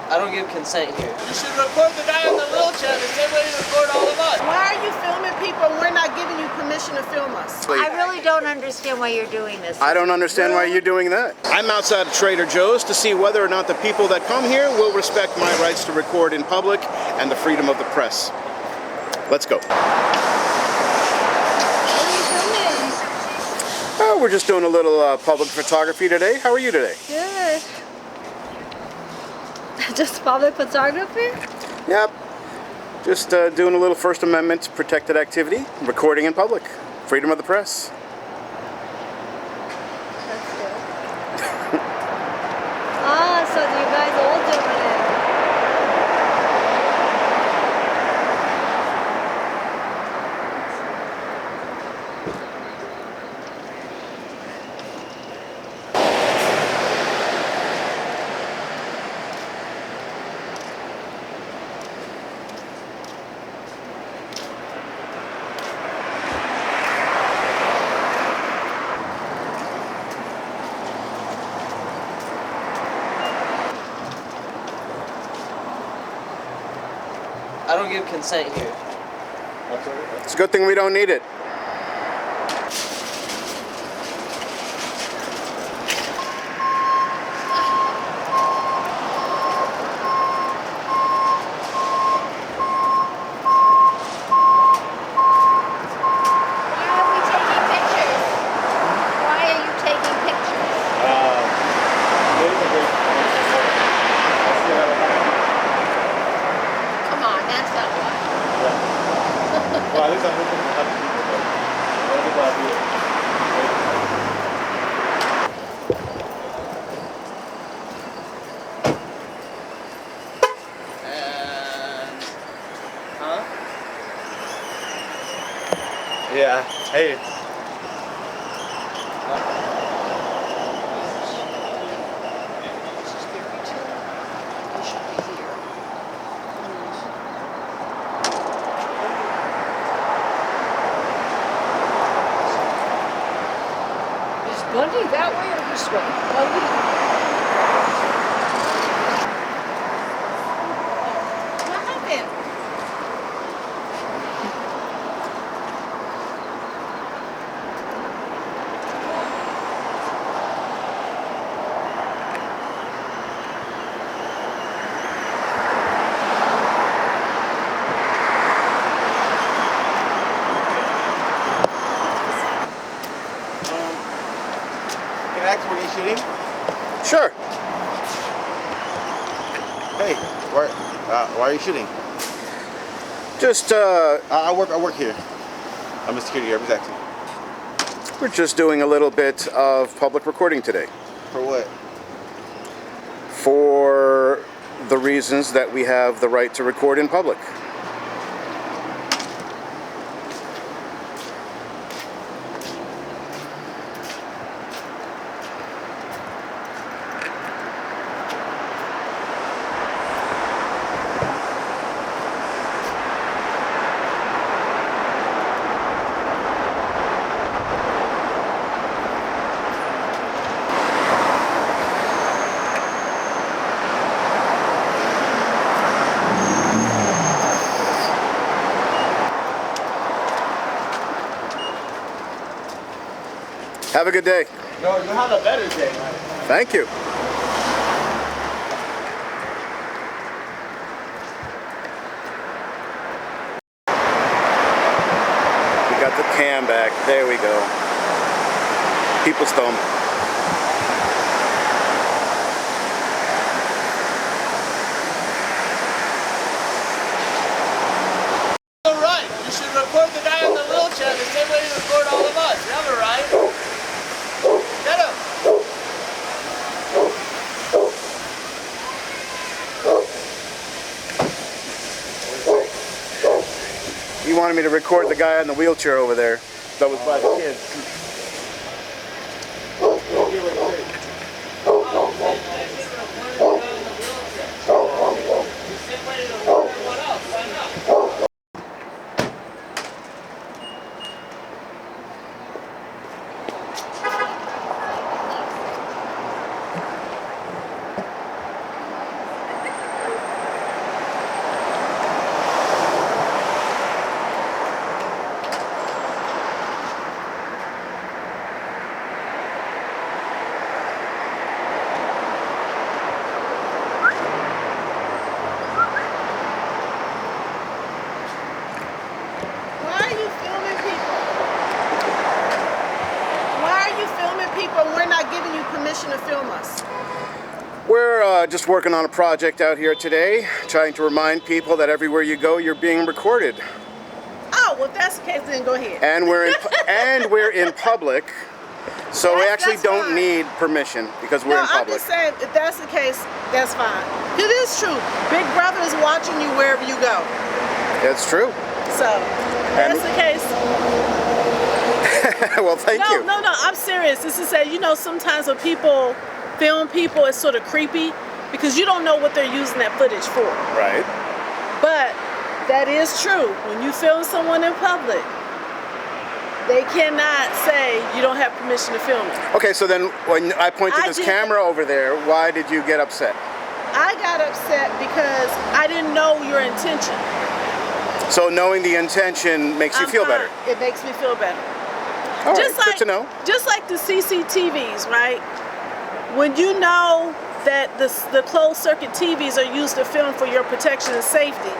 I don't give consent here. You should record the guy in the wheelchair the same way you record all of us. Why are you filming people and we're not giving you permission to film us? I really don't understand why you're doing this. I don't understand why you're doing that. I'm outside of Trader Joe's to see whether or not the people that come here will respect my rights to record in public and the freedom of the press. Let's go. What are you filming? Oh, we're just doing a little public photography today. How are you today? Good. Just public photography? Yep. Just doing a little First Amendment protected activity, recording in public. Freedom of the press. That's good. Ah, so you guys all doing it. I don't give consent here. It's a good thing we don't need it. Well, at least I'm looking for other people, but other people are here. And... Huh? Yeah. Hey. Bundy that way or this way? Bundy. What happened? Can I ask where you're shooting? Sure. Hey, why are you shooting? Just, I work here. I'm a security representative. we're just doing a little bit of public recording today. For what? For the reasons that we have the right to record in public. Have a good day. No, you have a better day, man. Thank you. We got the cam back. There we go. People's thumb. All right. You should record the guy in the wheelchair the same way you record all of us. You have a right. Get him. You wanted me to record the guy in the wheelchair over there. That was by the kids. to film us? We're just working on a project out here today, trying to remind people that everywhere you go, you're being recorded. Oh, well, if that's the case, then go ahead. And we're in public, so we actually That's don't fine. need permission because we're No, in I'm public. just saying, if that's the case, that's fine. It is true. Big Brother is watching you wherever you go. It's true. So, if that's the case. Well, thank you. No, I'm serious. This is say, sometimes when people film people, it's sort of creepy because you don't know what they're using that footage for. Right. But that is true. When you film someone in public, they cannot say you don't have permission to film it. Okay, so then when I pointed I this did- camera over there, why did you get upset? I got upset because I didn't know your intention. So knowing the intention makes you I'm feel fine. better. It makes me feel better. All right, Just like, good to know. Just like the CCTVs, right? When you know that the closed circuit TVs are used to film for your protection and safety,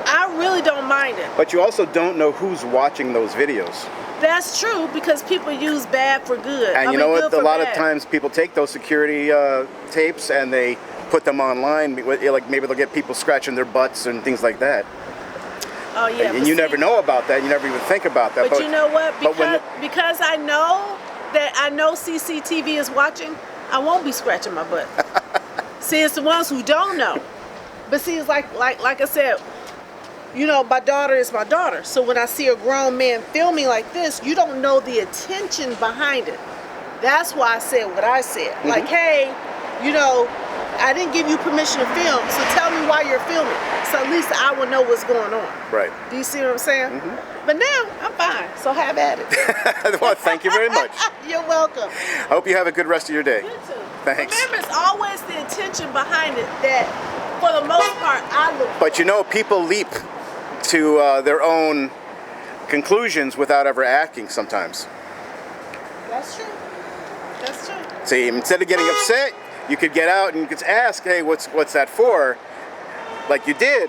I really don't mind it. But you also don't know who's watching those videos. That's true because people use bad for good. And I you mean, know good what? A for lot of bad. times people take those security tapes and they put them online. Like maybe they'll get people scratching their butts and things like that. Oh yeah. And but you see, never know about that. You never even think about that. But you know what? but when Because I know that CCTV is watching, I won't be scratching my butt. See, it's the ones who don't know. But see, it's like I said, my daughter is my daughter. So when I see a grown man filming like this, you don't know the intention behind it. That's why I said what I said. Mm-hmm. Like, hey, I didn't give you permission to film, so tell me why you're filming. So at least I will know what's going on. Right. Do you see what I'm saying? Mm-hmm. But now I'm fine, so have at it. Well, thank you very much. You're welcome. I hope you have a good rest of your day. You too. Thanks. Remember, it's always the intention behind it that, for the most part, I look. But people leap to their own conclusions without ever acting sometimes. That's true. That's true. See, instead of getting upset, you could get out and you could ask, hey, what's that for? Like you did,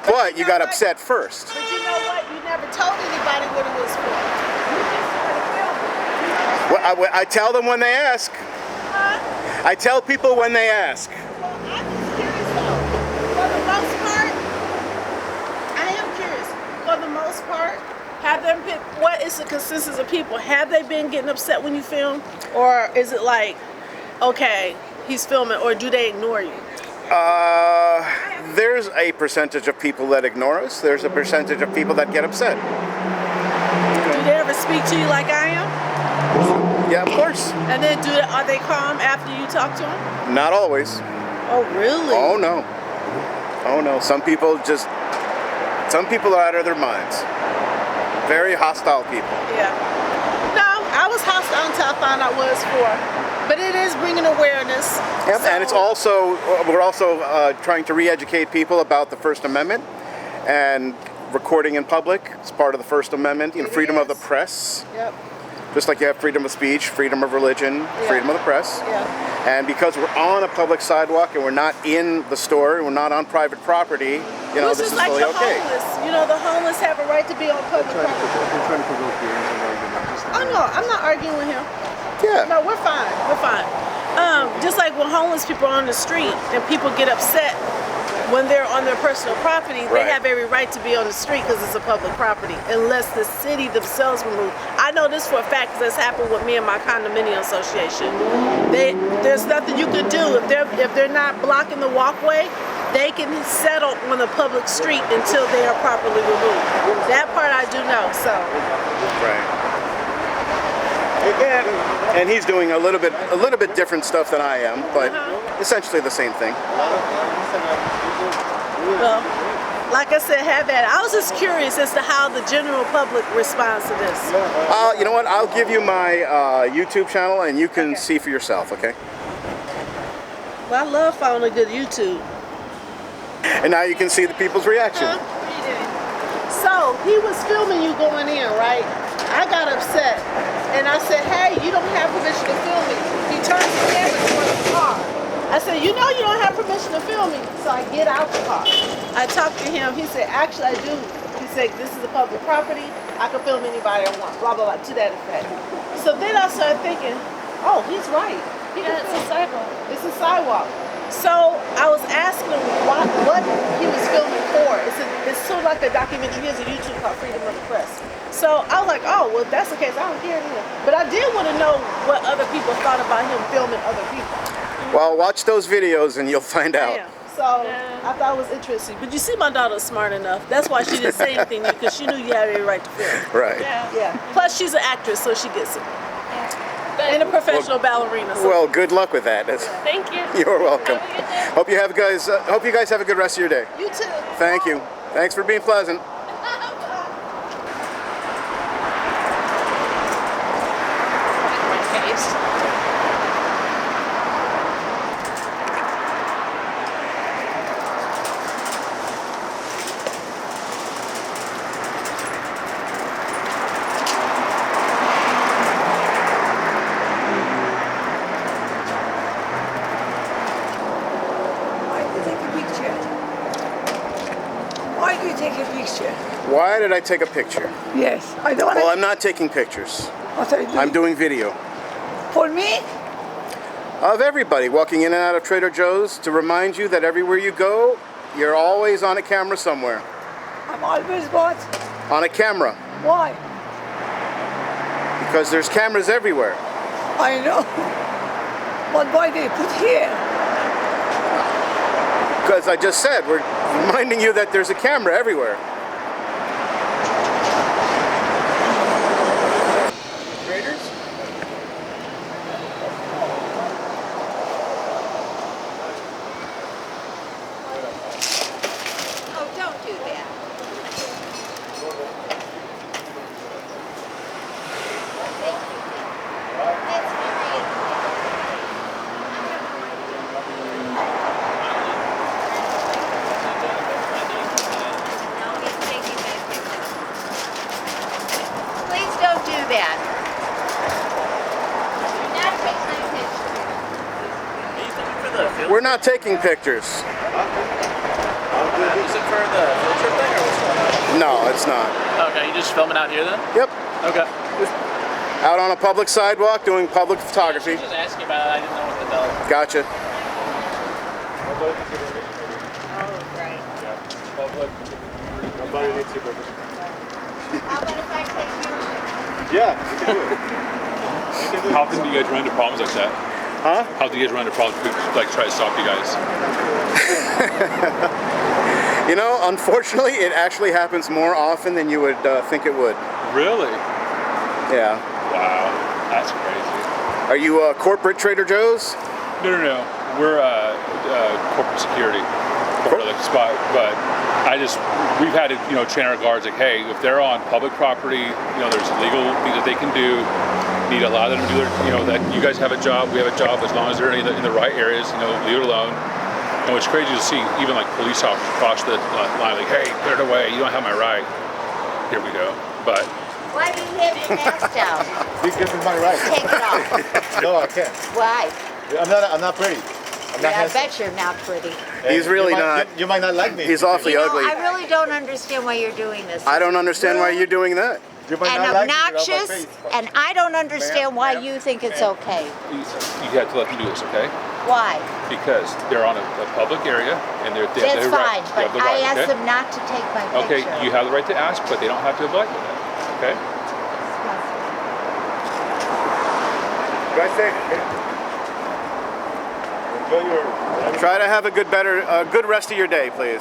but you got upset first. But you know what? You never told anybody what it was for. You just started filming. Well, I tell them when they ask. Huh? I tell people when they ask. Well, I'm just curious though. For the most part, I am curious. For the most part, what is the consensus of people? Have they been getting upset when you film? Or is it like, okay, he's filming, or do they ignore you? There's a percentage of people that ignore us. There's a percentage of people that get upset. Do they ever speak to you like I am? Yeah, of course. And then are they calm after you talk to them? Not always. Oh, really? Oh no. Oh no. Some people are out of their minds. Very hostile people. Yeah. No, I was hostile until I found out what it's for. But it is bringing awareness. Yep. So- And we're also trying to re-educate people about the First Amendment and recording in public. It's part of the First Amendment. It Freedom of the is. press. Yep. Just like you have freedom of speech, freedom of religion, freedom of the press. Yeah. And because we're on a public sidewalk and we're not in the store, we're not on private property, Which this is is like fully the okay. homeless. The homeless have a right to be on public property. trying to provoke you into an argument. Oh no, I'm not arguing with him. Yeah. No, we're fine. We're fine. Just like when homeless people are on the street and people get upset when they're on their personal property, they Right. have every right to be on the street because it's a public property, unless the city themselves remove. I know this for a fact because that's happened with me and my condominium association. There's nothing you can do if they're not blocking the walkway. They can settle on a public street until they are properly removed. That part I do know. So. Right. And he's doing a little bit different stuff than I am, but essentially the same thing. Well, like I said, have at it. I was just curious as to how the general public responds to this. You know what? I'll give you my YouTube channel and you can see for yourself, okay? Well, I love following a good YouTube. And now you can see the people's reaction. So, he was filming you going in, right? I got upset. And I said, hey, you don't have permission to film me. He turns the camera towards the car. I said, you don't have permission to film me. So I get out the car. I talked to him. He said, actually, I do. He said, this is a public property. I can film anybody I want. Blah, blah, blah, to that effect. So then I started thinking, oh, he's right. Yeah, it's a sidewalk. It's a sidewalk. So I was asking him what he was filming for. It's sort of like a documentary. He has a YouTube called Freedom of the Press. So I was like, oh, well, if that's the case, I don't care either. But I did want to know what other people thought about him filming other people. Well, watch those videos and you'll find out. Yeah. So I thought it was interesting. But you see, my daughter's smart enough. That's why she didn't say anything because she knew you had every right to film. Right. Yeah. Plus, she's an actress, so she gets it. And a professional ballerina. So. Well, good luck with that. Thank you. You're welcome. Have a good day. Hope you guys have a good rest of your day. You too. Thank you. Thanks for being pleasant. Why do you take a picture? Why did I take a picture? Yes, I don't want Well, I'm not taking pictures. What are you doing? I'm doing video For me? of everybody walking in and out of Trader Joe's to remind you that everywhere you go, you're always on a camera somewhere. I'm always what? On a camera. Why? Because there's cameras everywhere. I know. But why they put here? Because I just said, we're reminding you that there's a camera everywhere. Traders? Oh, don't do that. Thank you. That's very No, he's taking that picture. Please don't do that. You're not taking my picture. Are you looking for the film? We're not taking pictures. Is it for the field trip thing or what's going on? No, it's not. Okay, you just filming out here then? Yep. Okay. Out on a public sidewalk doing public I photography. was just asking about it. I didn't know what the bell. Gotcha. Oh, right. Public. Nobody needs to go. How about if I take you? Yeah, you can do it. How often do you guys run into problems like that? Huh? How do you guys run into problems? People like try to stop you guys. You know, unfortunately, it actually happens more often than you would think it would. Really? Yeah. Wow, that's crazy. Are you corporate Trader Joe's? No. We're corporate security, corporate like spot. But we've had to train our guards like, hey, if they're on public property, there's legal things that they can do. Need to allow them to do their, that you guys have a job, we have a job, as long as they're in the right areas, leave it alone. And it's crazy to see even like police officers cross the line, like, hey, put it away, you don't have my right. Here we go. But Why do you have your mask down? Because it's my right. Take it off. No, I can't. Why? I'm not pretty. I'm not I handsome. bet you're not pretty. He's really not. You might not like me. He's awfully ugly. I really don't understand why you're doing this. I don't understand why you're doing that. You might And not like me without my obnoxious, face. and I don't understand why Ma'am, you think it's ma'am. okay. you have to let them do this, okay? Why? Because they're on a public area and they That's have the right. fine, They but have the I right, asked okay? them not to take my Okay, picture. you have the right to ask, but they don't have to abide with it. Okay? Drive safe, okay? Enjoy your. Try to have a good rest of your day, please.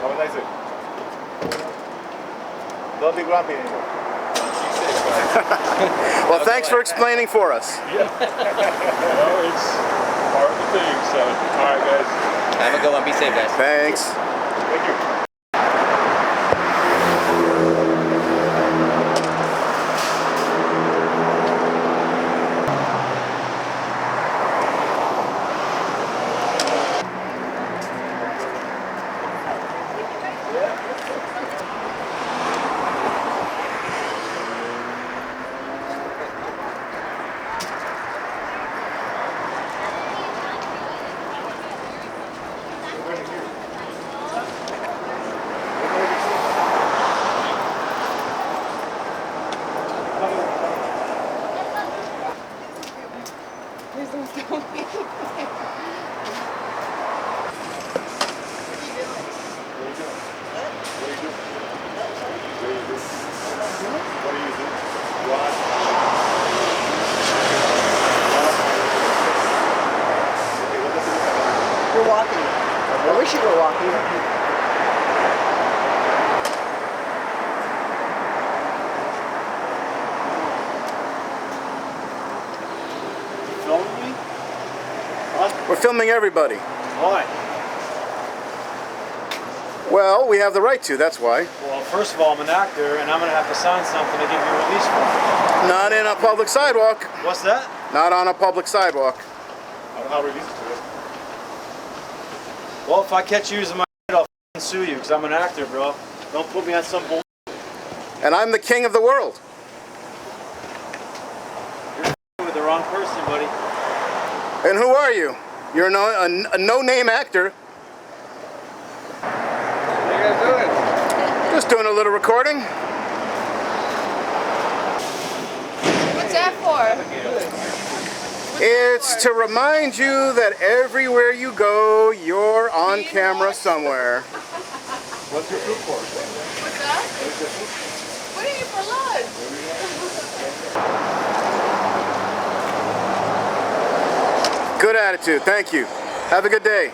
Have a nice day. Don't be grumpy anymore. Well, thanks for explaining for us. Well, it's part of the thing, so, all right, guys. Have a good one. Be safe, guys. Thanks. Thank you. should go walking. Filming me? We're filming everybody. Why? Well, we have the right to, that's why. Well, first of all, I'm an actor, and I'm gonna have to sign something to give you a release form. Not in a public sidewalk. What's that? Not on a public sidewalk. I don't know how to release it to it. Well, if I catch you using my I'll f***ing sue you, because I'm an actor, bro. Don't put me on some bull. And I'm the king of the world. You're with the wrong person, buddy. And who are you? You're a no-name actor. What are you guys doing? Just doing a little recording. What's that for? It's to remind you that everywhere you go, you're on camera somewhere. What's your food for? What's that? What are you for lunch? Good attitude, thank you. Have a good day.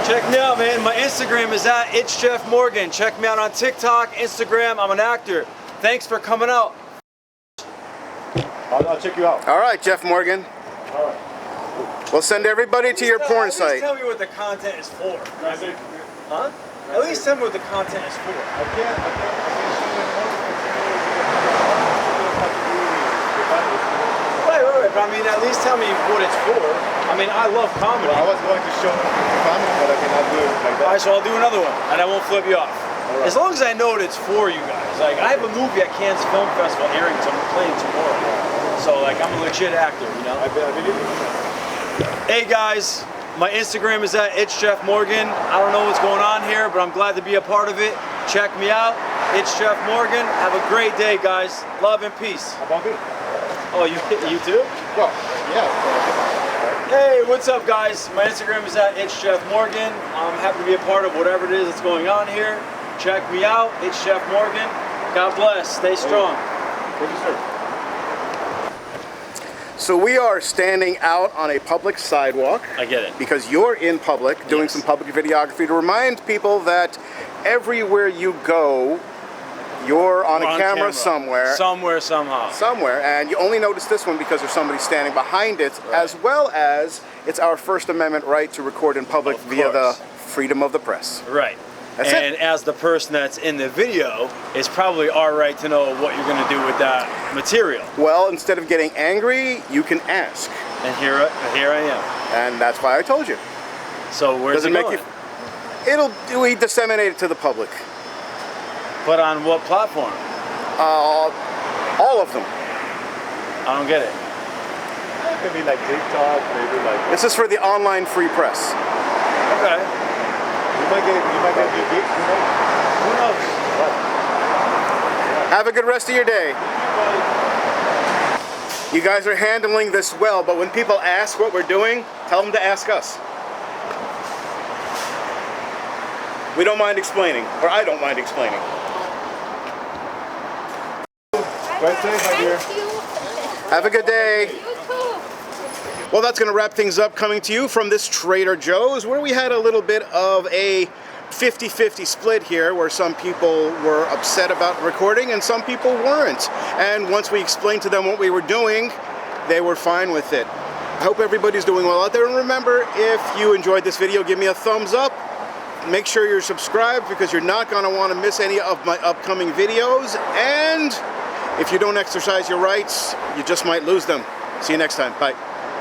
Check me out, man. My Instagram is at It's Jeff Morgan. Check me out on TikTok, Instagram. I'm an actor. Thanks for coming out. I'll check you out. All right, Jeff Morgan. All right. We'll send everybody to your porn At site. least tell me what the content is for. Huh? At least tell me what the content is for. I can't Wait, but I mean, at least tell me what it's for. I mean, I love comedy. Well, I was going to show comedy, but I cannot do it like that. Alright, so I'll do another one, and I won't flip you off. Right. As long as I know what it's for, you guys. Like, I have a movie at Cannes Film Festival airing playing tomorrow. So, like, I'm a legit actor, you know? I believe it. Hey, guys. My Instagram is at It's Jeff Morgan. I don't know what's going on here, but I'm glad to be a part of it. Check me out. It's Jeff Morgan. Have a great day, guys. Love and peace. How about me? Oh, you too? Well, yeah. Hey, what's up, guys? My Instagram is at It's Jeff Morgan. I'm happy to be a part of whatever it is that's going on here. Check me out. It's Jeff Morgan. God bless. Stay strong. Thank you, sir. So we are standing out on a public sidewalk. I get it. Because you're in public, doing Yes. some public videography to remind people that everywhere you go, you're on We're a camera somewhere. Somewhere, somehow. Somewhere, and you only notice this one because there's somebody standing behind it, as well as it's our First Amendment right to record in public Of via the course. freedom of the press. Right. That's and it. as the person that's in the video, it's probably our right to know what you're going to do with that material. Well, instead of getting angry, you can ask, And here I am. and that's why I told you. So where's it going? We disseminate it to the public. But on what platform? All of them. I don't get it. Maybe like TikTok, maybe like. This is for the online free press. Okay. You might get new gigs, you know? Who knows? Have a good rest of your day. You guys are handling this well, but when people ask what we're doing, tell them to ask us. We don't mind explaining, or I don't mind explaining. Right safe, my dear. Thank you. Have a good day. You too. Well, that's going to wrap things up, coming to you from this Trader Joe's, where we had a little bit of a 50-50 split here, where some people were upset about recording and some people weren't. And once we explained to them what we were doing, they were fine with it. I hope everybody's doing well out there. And remember, if you enjoyed this video, give me a thumbs up. Make sure you're subscribed, because you're not going to want to miss any of my upcoming videos. And if you don't exercise your rights, you just might lose them. See you next time. Bye.